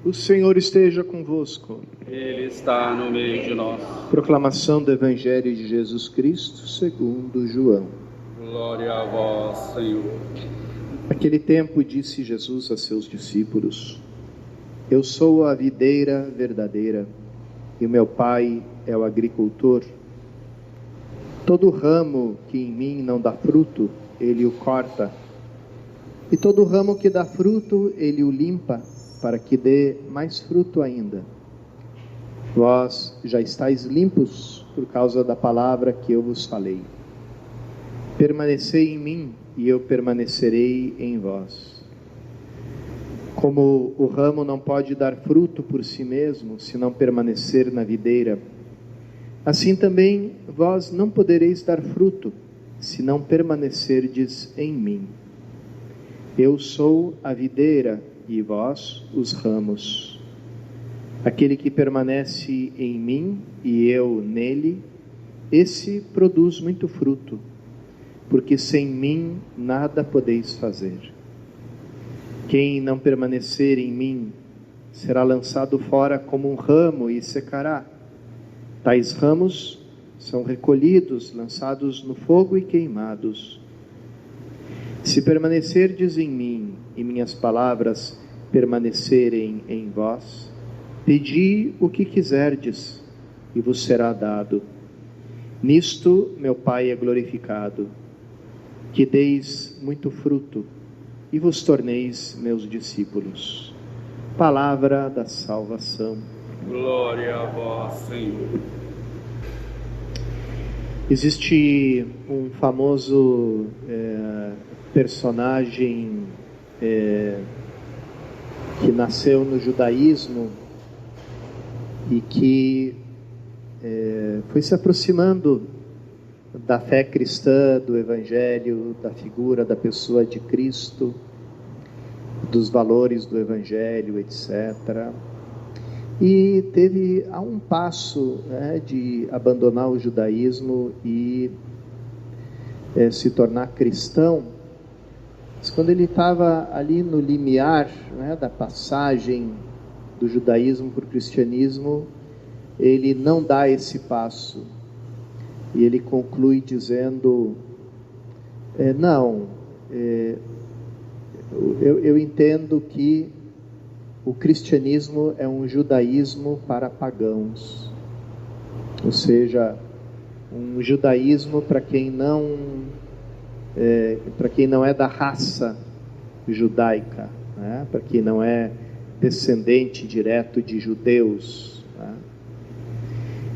O Senhor esteja convosco. Ele está no meio de nós. Proclamação do Evangelho de Jesus Cristo segundo João. Glória a vós, Senhor. Naquele tempo disse Jesus a seus discípulos: Eu sou a videira verdadeira e o meu Pai é o agricultor. Todo ramo que em mim não dá fruto, ele o corta. E todo ramo que dá fruto, ele o limpa, para que dê mais fruto ainda. Vós já estáis limpos por causa da palavra que eu vos falei. Permanecei em mim e eu permanecerei em vós. Como o ramo não pode dar fruto por si mesmo, se não permanecer na videira, assim também vós não podereis dar fruto, se não permanecerdes em mim. Eu sou a videira e vós os ramos. Aquele que permanece em mim e eu nele, esse produz muito fruto, porque sem mim nada podeis fazer. Quem não permanecer em mim será lançado fora como um ramo e secará. Tais ramos são recolhidos, lançados no fogo e queimados. Se permanecerdes em mim e minhas palavras permanecerem em vós, pedi o que quiserdes e vos será dado. Nisto meu Pai é glorificado, que deis muito fruto e vos torneis meus discípulos. Palavra da salvação. Glória a vós, Senhor. Existe um famoso personagem que nasceu no judaísmo e que foi se aproximando da fé cristã, do Evangelho, da figura, da pessoa de Cristo, dos valores do Evangelho, etc. E teve a um passo de abandonar o judaísmo e se tornar cristão. Mas quando ele estava ali no limiar da passagem do judaísmo para o cristianismo, ele não dá esse passo. E ele conclui dizendo, eu entendo que o cristianismo é um judaísmo para pagãos. Ou seja, um judaísmo para quem não é da raça judaica, para quem não é descendente direto de judeus.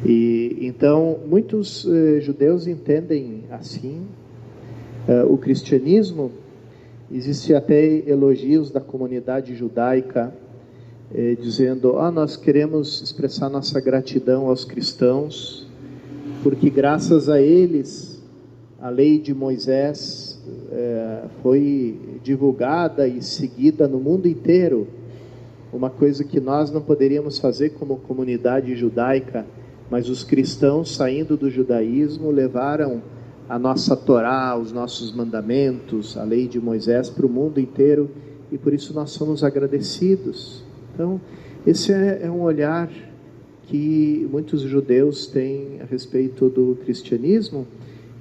E então muitos judeus entendem assim o cristianismo. Existe até elogios da comunidade judaica dizendo: nós queremos expressar nossa gratidão aos cristãos, porque graças a eles a lei de Moisés foi divulgada e seguida no mundo inteiro, uma coisa que nós não poderíamos fazer como comunidade judaica, mas os cristãos, saindo do judaísmo, levaram a nossa Torá, os nossos mandamentos, a lei de Moisés para o mundo inteiro, e por isso nós somos agradecidos. Então, esse é um olhar que muitos judeus têm a respeito do cristianismo,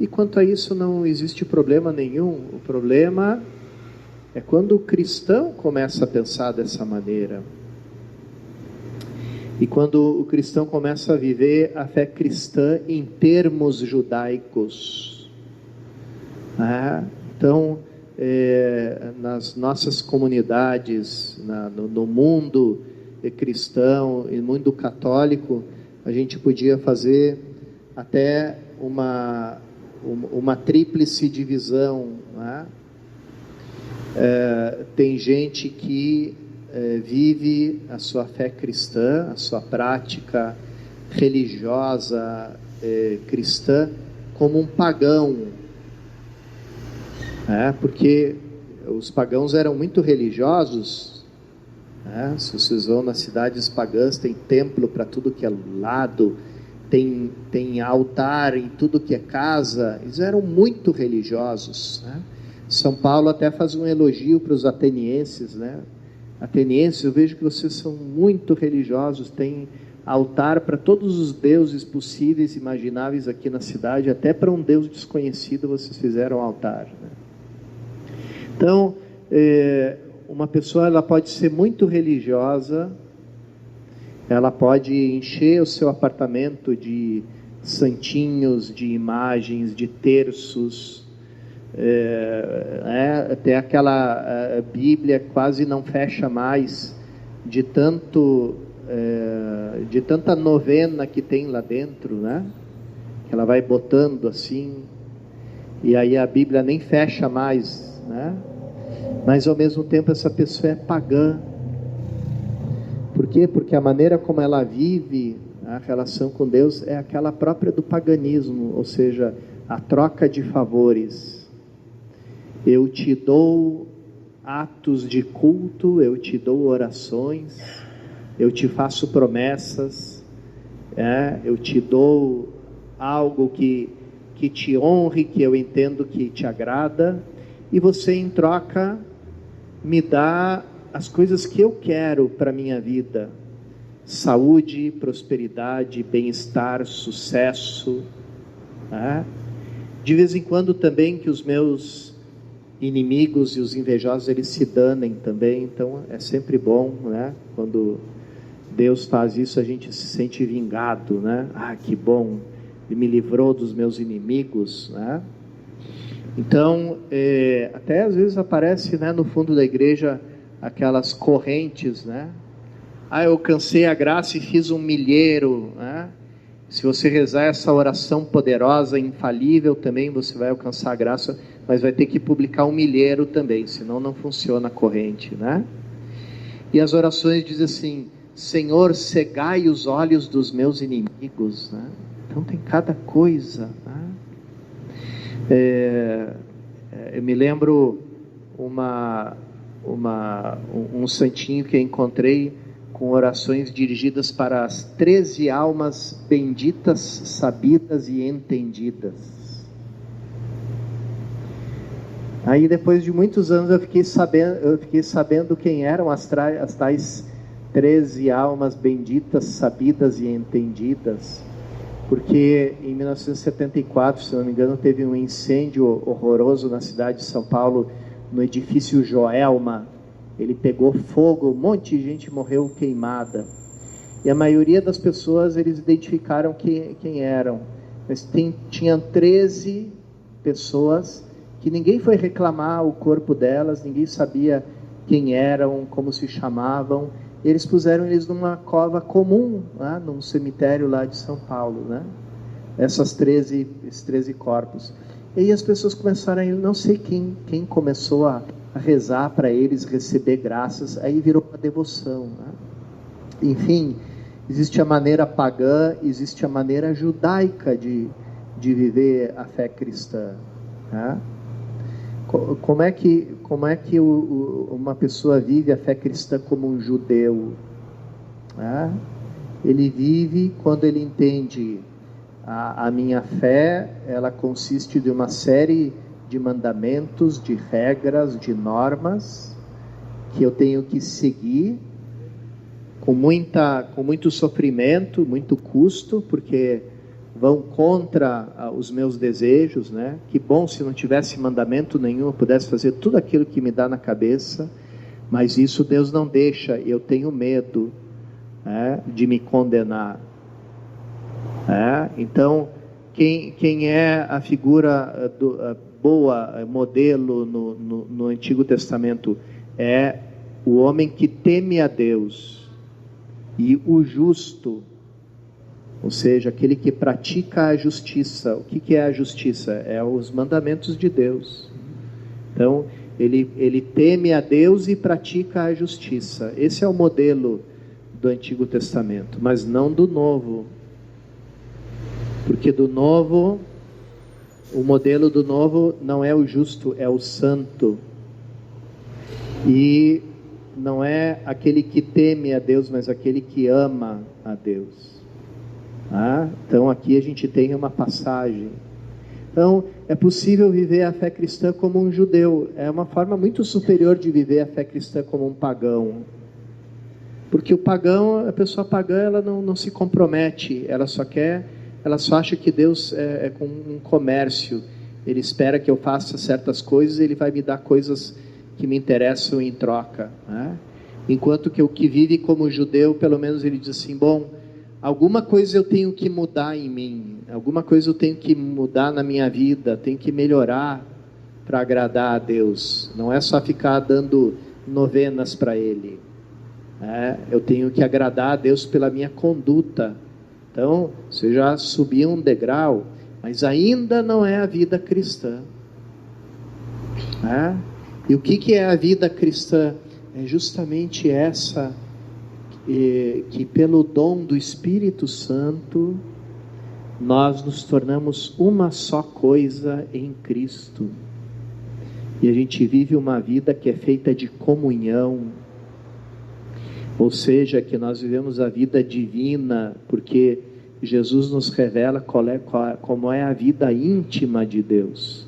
e quanto a isso não existe problema nenhum. O problema é quando o cristão começa a pensar dessa maneira. E quando o cristão começa a viver a fé cristã em termos judaicos. Então, nas nossas comunidades, no mundo cristão e no mundo católico, a gente podia fazer até uma tríplice divisão. Tem gente que vive a sua fé cristã, a sua prática religiosa cristã como um pagão, porque os pagãos eram muito religiosos. Se vocês vão nas cidades pagãs, tem templo para tudo que é lado, tem altar em tudo que é casa. Eles eram muito religiosos. São Paulo até faz um elogio para os atenienses, atenienses, eu vejo que vocês são muito religiosos, tem altar para todos os deuses possíveis e imagináveis aqui na cidade, até para um deus desconhecido vocês fizeram altar, né? Então, uma pessoa, ela pode ser muito religiosa, ela pode encher o seu apartamento de santinhos, de imagens, de terços, até aquela Bíblia quase não fecha mais de tanta novena que tem lá dentro, né? Que ela vai botando assim, e aí a Bíblia nem fecha mais, né? Mas ao mesmo tempo essa pessoa é pagã. Por quê? Porque a maneira como ela vive a relação com Deus é aquela própria do paganismo, ou seja, a troca de favores. Eu te dou atos de culto, eu te dou orações, eu te faço promessas, eu te dou algo que te honre, que eu entendo que te agrada, e você em troca me dá as coisas que eu quero para a minha vida: saúde, prosperidade, bem-estar, sucesso, De vez em quando também que os meus inimigos e os invejosos, eles se danem também, então é sempre bom, né? Quando Deus faz isso, a gente se sente vingado, né? Que bom, Ele me livrou dos meus inimigos, né? Então, até às vezes aparece, né, no fundo da igreja aquelas correntes, né? Eu alcancei a graça e fiz um milheiro, né? Se você rezar essa oração poderosa, infalível, também você vai alcançar a graça, mas vai ter que publicar um milheiro também, senão não funciona a corrente, né? E as orações dizem assim: Senhor, cegai os olhos dos meus inimigos, né? Então tem cada coisa, né? Eu me lembro um santinho que eu encontrei com orações dirigidas para as 13 almas benditas, sabidas e entendidas. Aí depois de muitos anos eu fiquei sabendo quem eram as tais 13 almas benditas, sabidas e entendidas, porque em 1974, se não me engano, teve um incêndio horroroso na cidade de São Paulo, no edifício Joelma. Ele pegou fogo, um monte de gente morreu queimada, e a maioria das pessoas, eles identificaram quem eram, mas tinham 13 pessoas que ninguém foi reclamar o corpo delas, ninguém sabia quem eram, como se chamavam. Eles puseram eles numa cova comum, né, num cemitério lá de São Paulo, né? Esses 13 corpos. E aí as pessoas começaram, não sei quem começou a rezar para eles, receber graças, aí virou uma devoção, né? Enfim, existe a maneira pagã, existe a maneira judaica de viver a fé cristã, né? Como é que uma pessoa vive a fé cristã como um judeu? Ele vive quando ele entende a minha fé, ela consiste de uma série de mandamentos, de regras, de normas que eu tenho que seguir com muito sofrimento, muito custo, porque vão contra os meus desejos, né? Que bom se não tivesse mandamento nenhum, eu pudesse fazer tudo aquilo que me dá na cabeça, mas isso Deus não deixa, eu tenho medo, de me condenar. Então, quem é a figura boa, modelo no Antigo Testamento? É o homem que teme a Deus, e o justo, ou seja, aquele que pratica a justiça. O que é a justiça? É os mandamentos de Deus. Então, ele teme a Deus e pratica a justiça. Esse é o modelo do Antigo Testamento, mas não do Novo. Porque do Novo, o modelo do Novo não é o justo, é o santo. E não é aquele que teme a Deus, mas aquele que ama a Deus. Então aqui a gente tem uma passagem. Então, é possível viver a fé cristã como um judeu. É uma forma muito superior de viver a fé cristã como um pagão. Porque o pagão, a pessoa pagã, ela não se compromete, ela só acha que Deus é com um comércio. Ele espera que eu faça certas coisas e Ele vai me dar coisas que me interessam em troca, né? Enquanto que o que vive como judeu, pelo menos ele diz assim, bom, alguma coisa eu tenho que mudar em mim, alguma coisa eu tenho que mudar na minha vida, tenho que melhorar para agradar a Deus. Não é só ficar dando novenas para Ele, eu tenho que agradar a Deus pela minha conduta. Então, você já subiu um degrau, mas ainda não é a vida cristã. E o que é a vida cristã? É justamente essa, que pelo dom do Espírito Santo, nós nos tornamos uma só coisa em Cristo. E a gente vive uma vida que é feita de comunhão, ou seja, que nós vivemos a vida divina, porque Jesus nos revela como é a vida íntima de Deus.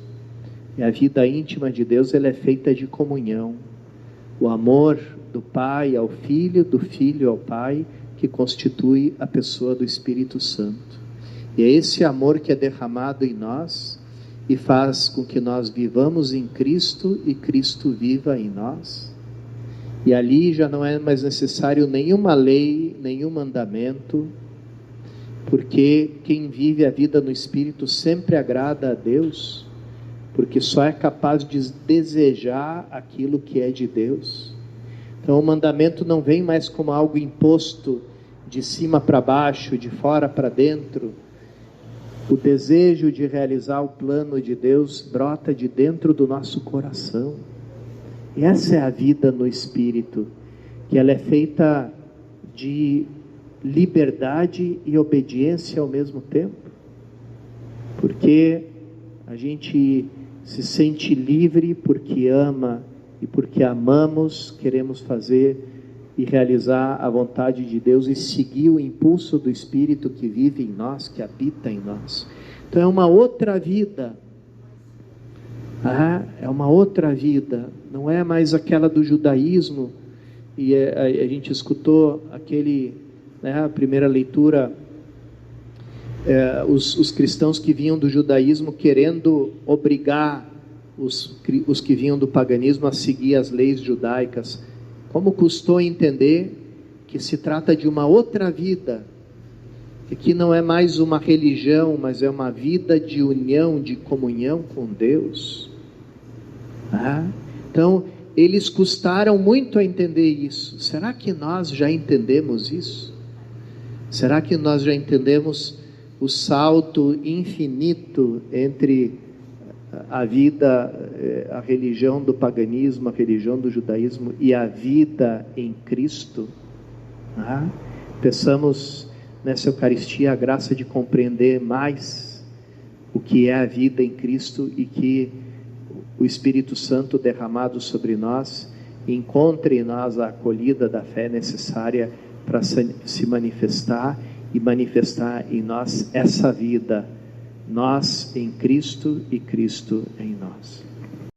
E a vida íntima de Deus, ela é feita de comunhão. O amor do Pai ao Filho, do Filho ao Pai, que constitui a pessoa do Espírito Santo. E é esse amor que é derramado em nós e faz com que nós vivamos em Cristo e Cristo viva em nós. E ali já não é mais necessário nenhuma lei, nenhum mandamento, porque quem vive a vida no Espírito sempre agrada a Deus, porque só é capaz de desejar aquilo que é de Deus. Então o mandamento não vem mais como algo imposto de cima para baixo, de fora para dentro. O desejo de realizar o plano de Deus brota de dentro do nosso coração. E essa é a vida no Espírito, que ela é feita de liberdade e obediência ao mesmo tempo, porque a gente se sente livre porque ama, e porque amamos, queremos fazer e realizar a vontade de Deus e seguir o impulso do Espírito que vive em nós, que habita em nós. Então é uma outra vida, é uma outra vida, não é mais aquela do judaísmo. E a gente escutou a primeira leitura, os cristãos que vinham do judaísmo querendo obrigar os que vinham do paganismo a seguir as leis judaicas. Como custou entender que se trata de uma outra vida, que aqui não é mais uma religião, mas é uma vida de união, de comunhão com Deus. Então, eles custaram muito a entender isso. Será que nós já entendemos isso? Será que nós já entendemos o salto infinito entre a vida, a religião do paganismo, a religião do judaísmo e a vida em Cristo? Peçamos nessa Eucaristia a graça de compreender mais o que é a vida em Cristo, e que o Espírito Santo derramado sobre nós encontre em nós a acolhida da fé necessária para se manifestar e manifestar em nós essa vida, nós em Cristo e Cristo em nós.